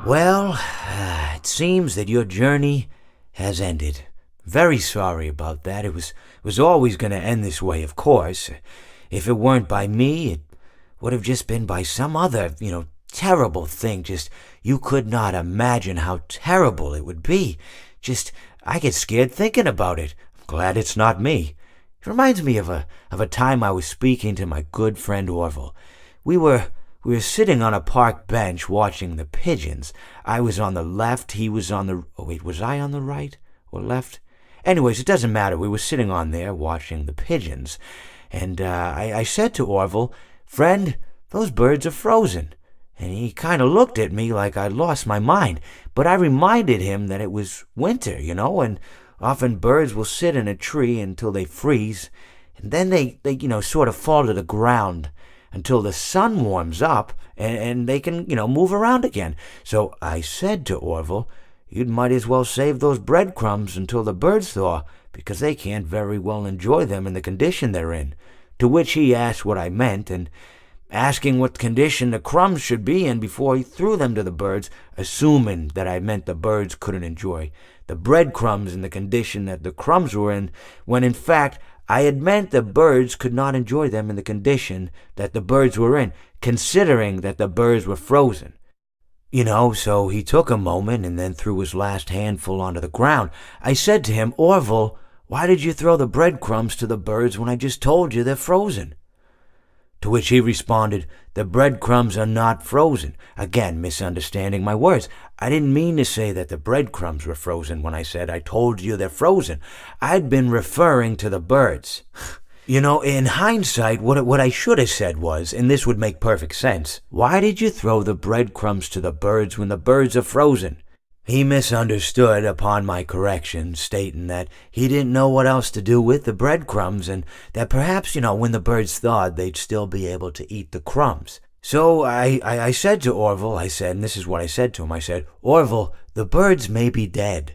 Well, it seems that your journey has ended. Very sorry about that. It was always going to end this way, of course. If it weren't by me, it would have just been by some other, terrible thing. Just, you could not imagine how terrible it would be. Just, I get scared thinking about it. I'm glad it's not me. It reminds me of a time I was speaking to my good friend Orville. We were sitting on a park bench watching the pigeons. I was on the left, he was on the... Oh, wait, was I on the right or left? Anyways, it doesn't matter. We were sitting on there watching the pigeons. And I said to Orville, "Friend, those birds are frozen." And he kind of looked at me like I'd lost my mind. But I reminded him that it was winter, and often birds will sit in a tree until they freeze. And then they sort of fall to the ground until the sun warms up and they can, move around again. So I said to Orville, "You might as well save those breadcrumbs until the birds thaw, because they can't very well enjoy them in the condition they're in." To which he asked what I meant, and asking what condition the crumbs should be in before he threw them to the birds, assuming that I meant the birds couldn't enjoy the breadcrumbs in the condition that the crumbs were in, when in fact I had meant the birds could not enjoy them in the condition that the birds were in, considering that the birds were frozen. So he took a moment and then threw his last handful onto the ground. I said to him, "Orville, why did you throw the breadcrumbs to the birds when I just told you they're frozen?" To which he responded, "The breadcrumbs are not frozen." Again, misunderstanding my words. I didn't mean to say that the breadcrumbs were frozen when I said I told you they're frozen. I'd been referring to the birds. In hindsight, what I should have said was, and this would make perfect sense, "Why did you throw the breadcrumbs to the birds when the birds are frozen?" He misunderstood upon my correction, stating that he didn't know what else to do with the breadcrumbs, and that perhaps, when the birds thawed, they'd still be able to eat the crumbs. So I said to Orville, and this is what I said to him, I said, "Orville, the birds may be dead,